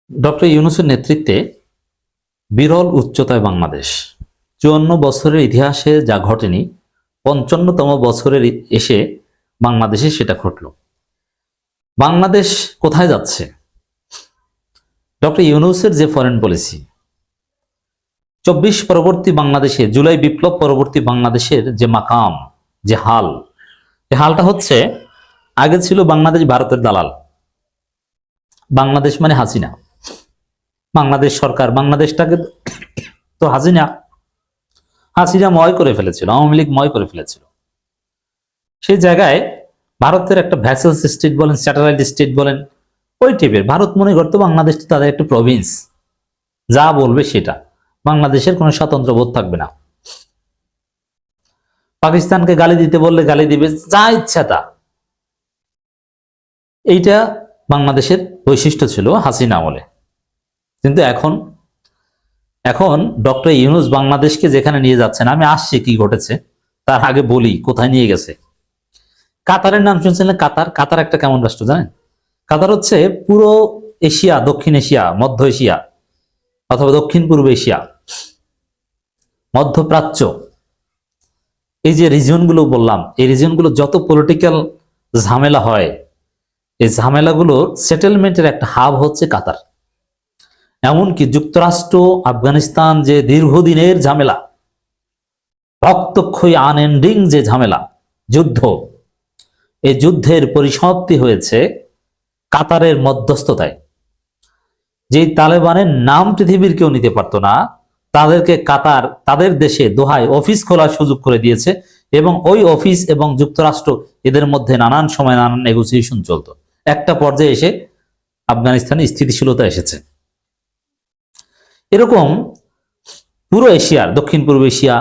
Doctor ইউনূসের নেতৃত্বে বিরল উচ্চতায় বাংলাদেশ ৫৪ বছরের ইতিহাসে যা ঘটেনি ৫৫তম বছরের এসে বাংলাদেশে সেটা ঘটল। বাংলাদেশ কোথায় যাচ্ছে? ডক্টর ইউনূসের যে ফরেন পলিসি, ২৪ পরবর্তী বাংলাদেশে, জুলাই বিপ্লব পরবর্তী বাংলাদেশের যে মাকাম, যে হাল, এই হালটা হচ্ছে, আগে ছিল বাংলাদেশ ভারতের দালাল, বাংলাদেশ মানে হাসিনা, বাংলাদেশ সরকার বাংলাদেশটাকে তো হাসিনা ময় করে ফেলেছিল, আওয়ামী লীগ ময় করে ফেলেছিল। সেই জায়গায় ভারতের একটা ভ্যাসেল স্টেট বলেন, স্যাটেলাইট স্টেট বলেন, ওই টাইপের ভারত মনে করতো বাংলাদেশ তাদের একটা প্রভিন্স, যা বলবে সেটা, বাংলাদেশের কোনো স্বতন্ত্র বোধ থাকবে না। পাকিস্তানকে গালি দিতে বললে গালি দিবে, যা ইচ্ছা তা। এইটা বাংলাদেশের বৈশিষ্ট্য ছিল হাসিনা আমলে। কিন্তু এখন ডক্টর ইউনূস বাংলাদেশকে যেখানে নিয়ে যাচ্ছেন, আমি আসছি কি ঘটেছে তার আগে বলি কোথায় নিয়ে গেছে। কাতারের নাম শুনছিলেন? কাতার একটা কেমন রাষ্ট্র জানেন? কাতার হচ্ছে পুরো এশিয়া, দক্ষিণ এশিয়া, মধ্য এশিয়া অথবা দক্ষিণ পূর্ব এশিয়া, মধ্যপ্রাচ্য, এই যে রিজিয়নগুলো বললাম, এই রিজিয়নগুলো যত পলিটিক্যাল ঝামেলা হয়, এই ঝামেলাগুলোর সেটেলমেন্টের একটা হাব হচ্ছে কাতার। এমনকি যুক্তরাষ্ট্র আফগানিস্তান যে দীর্ঘদিনের ঝামেলা, রক্তক্ষয়ী আনএন্ডিং যে ঝামেলা, যুদ্ধ, এই যুদ্ধের পরিসমাপ্তি হয়েছে কাতারের মধ্যস্থতায়। যেই তালেবানের নাম পৃথিবীর কেউ নিতে পারতো না, তাদেরকে কাতার তাদের দেশে দোহায় অফিস খোলার সুযোগ করে দিয়েছে, এবং ওই অফিস এবং যুক্তরাষ্ট্র এদের মধ্যে নানান সময় নানান নেগোসিয়েশন চলতো। একটা পর্যায়ে এসে আফগানিস্তানে স্থিতিশীলতা এসেছে। এরকম পুরো এশিয়ার, দক্ষিণ পূর্ব এশিয়া,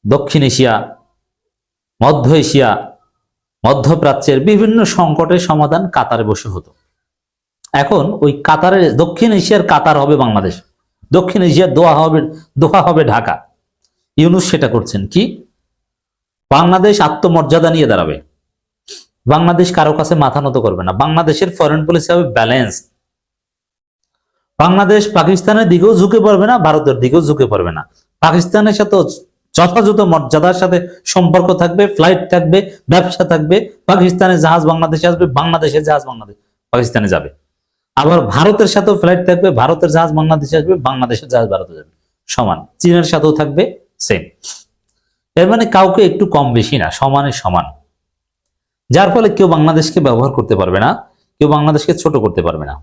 দক্ষিণ এশিয়া, মধ্য এশিয়া, মধ্যপ্রাচ্যের বিভিন্ন সংকটের সমাধান কাতারে বসে হতো। এখন ওই কাতারের, দক্ষিণ এশিয়ার কাতার হবে বাংলাদেশ, দক্ষিণ এশিয়ার দোহা হবে ঢাকা। ইউনূস সেটা করছেন কি? বাংলাদেশ আত্মমর্যাদা নিয়ে দাঁড়াবে, বাংলাদেশ কারো কাছে মাথা নত করবে না, বাংলাদেশের ফরেন পলিসি হবে ব্যালেন্স। বাংলাদেশ পাকিস্তানের দিকেও ঝুঁকে পড়বে না, ভারতের দিকেও ঝুঁকে পড়বে না। পাকিস্তানের সাথে যথাযথ মর্যাদার সাথে সম্পর্ক থাকবে, ফ্লাইট থাকবে, ব্যবসা থাকবে, পাকিস্তানের জাহাজ বাংলাদেশে আসবে, বাংলাদেশের জাহাজ পাকিস্তানে যাবে। আবার ভারতের সাথেও ফ্লাইট থাকবে, ভারতের জাহাজ বাংলাদেশে আসবে, বাংলাদেশের জাহাজ ভারতে যাবে, সমান। চীনের সাথেও থাকবে সেম। এর মানে কাউকে একটু কম বেশি না, সমানে সমান। যার ফলে কেউ বাংলাদেশকে ব্যবহার করতে পারবে না, কেউ বাংলাদেশকে ছোট করতে পারবে না।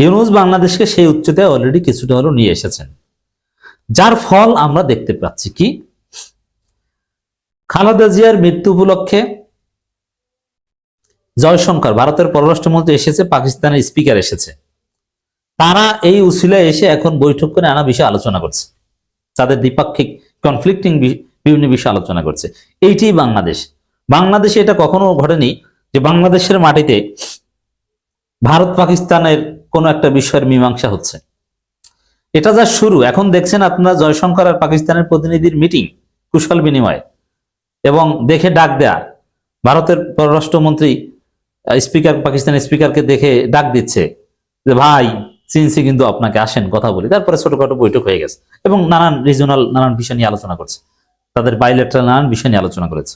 ইউনূস বাংলাদেশকে সেই উচ্চতায় অলরেডি কিছুটা হলেও নিয়ে এসেছেন, যার ফল আমরা দেখতে পাচ্ছি কি? খালেদা জিয়ার মৃত্যু উপলক্ষে জয়শঙ্কর, ভারতের পররাষ্ট্রমন্ত্রী এসেছে, পাকিস্তানের স্পিকার এসেছে, তারা এই উসিলায় এসে এখন বৈঠক করে নানা বিষয়ে আলোচনা করছে, তাদের দ্বিপাক্ষিক কনফ্লিক্টিং বিভিন্ন বিষয়ে আলোচনা করছে। এইটি বাংলাদেশে এটা কখনো ঘটেনি যে বাংলাদেশের মাটিতে ভারত পাকিস্তানের কোনো একটা বিষয়ের মীমাংসা হচ্ছে। এটা যা শুরু। এখন দেখছেন আপনারা জয়শঙ্কর আর পাকিস্তানের প্রতিনিধির মিটিং, কুশল বিনিময়, এবং দেখে ডাক দেয়া, ভারতের পররাষ্ট্রমন্ত্রী স্পিকার, পাকিস্তানের স্পিকারকে দেখে ডাক দিচ্ছে যে ভাই চিনছি কিন্তু আপনাকে, আসেন কথা বলি। তারপরে ছোটখাটো বৈঠক হয়ে গেছে এবং নানান রিজনাল নানান বিষয় নিয়ে আলোচনা করছে, তাদের বাইলেটারাল নানান বিষয় নিয়ে আলোচনা করেছে।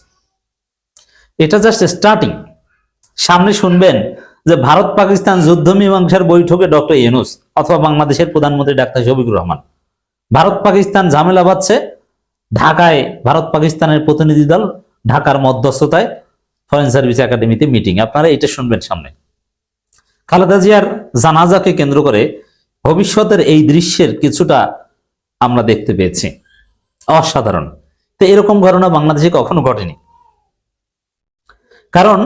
এটা জাস্ট স্টার্টিং। সামনে শুনবেন যে ভারত পাকিস্তান যুদ্ধ মীমাংসার বৈঠকে ডক্টর ইউনূস অথবা বাংলাদেশের প্রধানমন্ত্রী ডাক্তার শফিকুর রহমান, ভারত পাকিস্তান ঝামেলা বাঁধছে, ঢাকায় ভারত পাকিস্তানের প্রতিনিধি দল ঢাকার মধ্যস্থতায় ফরেন সার্ভিস একাডেমিতে মিটিং। আপনারা এটা শুনবেন সামনে। খালেদা জিয়ার জানাজাকে কেন্দ্র করে ভবিষ্যতের এই দৃশ্যের কিছুটা আমরা দেখতে পেয়েছি। অসাধারণ। তো এরকম ঘটনা বাংলাদেশে কখনো ঘটেনি। কারণ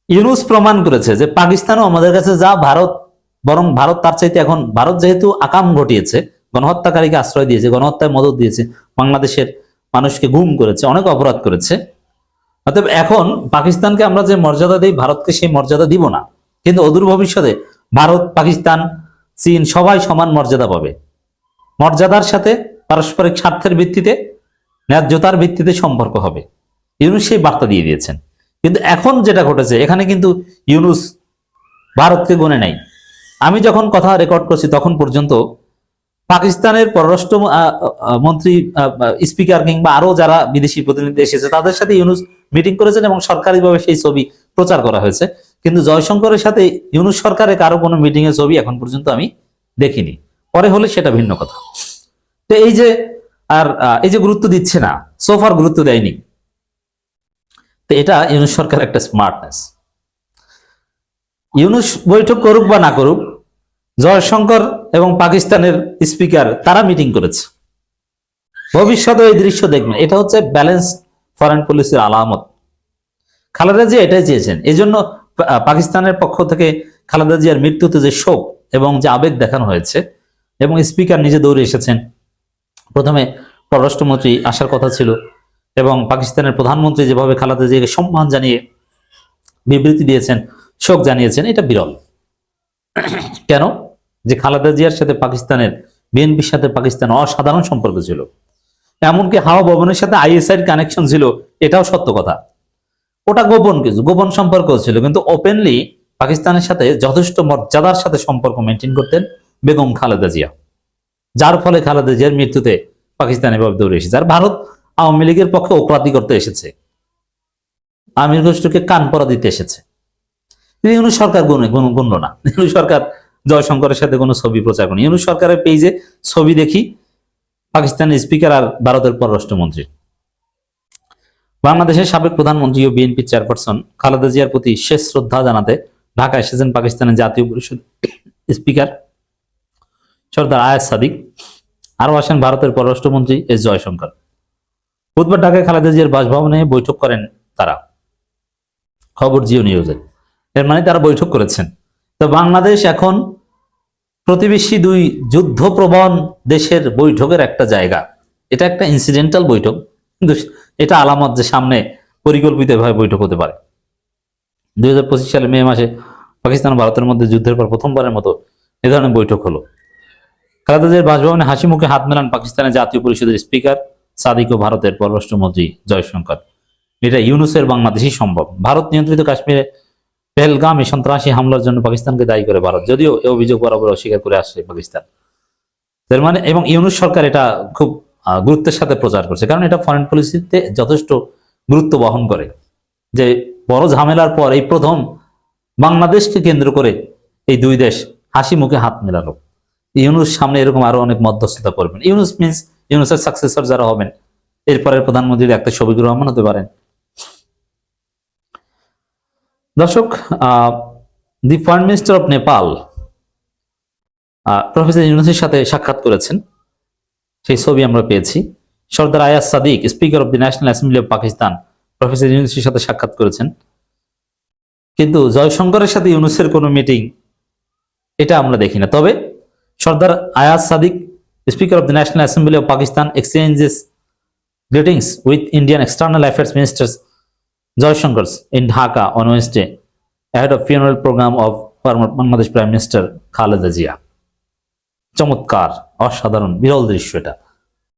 ইউনূস প্রমাণ করেছে যে পাকিস্তানও আমাদের কাছে যা, বরং ভারত তার চাইতে, এখন ভারত যেহেতু আকাম ঘটিয়েছে, গণহত্যাকারীকে আশ্রয় দিয়েছে, গণহত্যায় মদত দিয়েছে, বাংলাদেশের মানুষকে গুম করেছে, অনেক অপরাধ করেছে, অতএব এখন পাকিস্তানকে আমরা যে মর্যাদা দিই, ভারতকে সেই মর্যাদা দিব না। কিন্তু অদূর ভবিষ্যতে ভারত, পাকিস্তান, চীন সবাই সমান মর্যাদা পাবে। মর্যাদার সাথে পারস্পরিক স্বার্থের ভিত্তিতে, ন্যায্যতার ভিত্তিতে সম্পর্ক হবে। ইউনূস সেই বার্তা দিয়ে দিয়েছেন। কিন্তু এখন যেটা ঘটেছে, এখানে কিন্তু ইউনূস ভারতকে গুনে নাই, আমি যখন কথা রেকর্ড করছি তখন পর্যন্ত পাকিস্তানের পররাষ্ট্র মন্ত্রী, স্পিকার কিংবা আরো যারা বিদেশি প্রতিনিধি এসেছে তাদের সাথে ইউনূস মিটিং করেছেন এবং সরকারিভাবে সেই ছবি প্রচার করা হয়েছে। কিন্তু জয়শঙ্করের সাথে ইউনূস সরকারের কারো কোনো মিটিং এর ছবি এখন পর্যন্ত আমি দেখিনি। পরে হলে সেটা ভিন্ন কথা। তো এই যে এই যে গুরুত্ব দিচ্ছে না, সোফার গুরুত্ব দেয়নি, তো এটা ইউনূস সরকার একটা স্মার্টনেস। ইউনূস বৈঠক করুক বা না করুক, জয়শঙ্কর এবং পাকিস্তানের স্পিকার তারা মিটিং করেছে। ভবিষ্যতে এই দৃশ্য দেখবেন, এটা হচ্ছে ব্যালেন্স ফরেন পলিসির আলামত। খালেদা জিয়া এটাই চেয়েছেন। এই জন্য পাকিস্তানের পক্ষ থেকে খালেদা জিয়ার মৃত্যুতে যে শোক এবং যে আবেগ দেখানো হয়েছে, এবং স্পিকার নিজে দৌড়ে এসেছেন। প্রথমে পররাষ্ট্রমন্ত্রী আসার কথা ছিল এবং পাকিস্তানের প্রধানমন্ত্রী যেভাবে খালেদা জিয়াকে সম্মান জানিয়ে বিবৃতি দিয়েছেন, শোক জানিয়েছেন, এটা বিরল। কেন? যে খালেদা জিয়ার সাথে পাকিস্তানের, বিএনপির সাথে পাকিস্তান অসাধারণ সম্পর্ক ছিল, এমনকি হাওয়া ভবনের সাথে আইএসআইর কানেকশন ছিল, এটাও সত্য কথা। ওটা গোপন কিছু, গোপন সম্পর্ক ছিল, কিন্তু ওপেনলি পাকিস্তানের সাথে যথেষ্ট মর্যাদার সাথে সম্পর্ক মেনটেন করতেন বেগম খালেদা জিয়া, যার ফলে খালেদা জিয়ার মৃত্যুতে পাকিস্তান এভাবে দৌড়ে এসেছে। আর ভারত আওয়ামী লীগের পক্ষে ওকলাতি করতে এসেছে, আমির গোষ্ঠীকে কান পরা দিতে এসেছে। ইউনূস সরকার গুণ না। ইউনূস সরকার জয়শঙ্করের সাথে কোনো ছবি প্রচার করেনি। ইউনূস সরকারের পেজে ছবি দেখি পাকিস্তানের স্পিকার আর ভারতের পররাষ্ট্রমন্ত্রী। বাংলাদেশের সাবেক প্রধানমন্ত্রী ও বিএনপি চেয়ারপারসন খালেদা জিয়ার প্রতি শেষ শ্রদ্ধা জানাতে ঢাকা এসেছেন পাকিস্তানের জাতীয় পরিষদ স্পিকার সর্দার আয়াজ সাদিক। আরো আসেন ভারতের পররাষ্ট্রমন্ত্রী এস জয়শঙ্কর। বুধবার ঢাকায় খালেদা জিয়ার বাসভবনে বৈঠক করেন তারা, খবর জিও নিউজের। এর মানে তারা বৈঠক করেছেন। তো বাংলাদেশ এখন প্রতিবেশী দুই যুদ্ধপ্রবণ দেশের বৈঠকের একটা জায়গা। এটা একটা ইনসিডেন্টাল বৈঠক, কিন্তু এটা আলামত যে সামনে পরিকল্পিতভাবে বৈঠক হতে পারে। 2025 সালে মে মাসে পাকিস্তান ও ভারতের মধ্যে যুদ্ধের পর প্রথমবারের মতো এ ধরনের বৈঠক হলো। খালেদা জিয়ার বাসভবনে হাসি মুখে হাত মেলান পাকিস্তানের জাতীয় পরিষদের স্পিকার সাদিক ও ভারতের পররাষ্ট্রমন্ত্রী জয়শঙ্কর। এটা ইউনূসের বাংলাদেশই সম্ভব। ভারত নিয়ন্ত্রিত কাশ্মীরে পেহেলগামে সন্ত্রাসী হামলার জন্য পাকিস্তানকে দায়ী করে ভারত, যদিও এই অভিযোগ বরাবর অস্বীকার করে আসছে পাকিস্তান। তার মানে, এবং ইউনূস সরকার এটা খুব গুরুত্বের সাথে প্রচার করছে, কারণ এটা ফরেন পলিসিতে যথেষ্ট গুরুত্ব বহন করে। যে বড় ঝামেলার পর এই প্রথম বাংলাদেশকে কেন্দ্র করে এই দুই দেশ হাসি মুখে হাত মেলালো। ইউনূস সামনে এরকম আরো অনেক মধ্যস্থতা করবেন। ইউনূস মিন্স ইউনূসের সাকসেসর যারা হবেন, এরপরের প্রধানমন্ত্রী একটা শফিকুর রহমান হতে পারেন। দর্শক, the foreign minister of Nepal professor ইউনূসের সাথে সাক্ষাৎ করেছেন, সেই ছবি আমরা পেয়েছি। Sardar Ayaz Sadiq, speaker of the national assembly of Pakistan, professor ইউনূসের সাথে সাক্ষাৎ করেছেন। কিন্তু জয়শঙ্করের সাথে ইউনূসের কোনো মিটিং এটা আমরা দেখি না। তবে Sardar Ayaz Sadiq, speaker of the national assembly of Pakistan, exchanges greetings with Indian External Affairs Minister Jaishankar in Dhaka on Wednesday ahead of funeral program of former Bangladesh Prime Minister Khaleda Zia. চমৎকার, অসাধারণ, বিরল দৃশ্য এটা।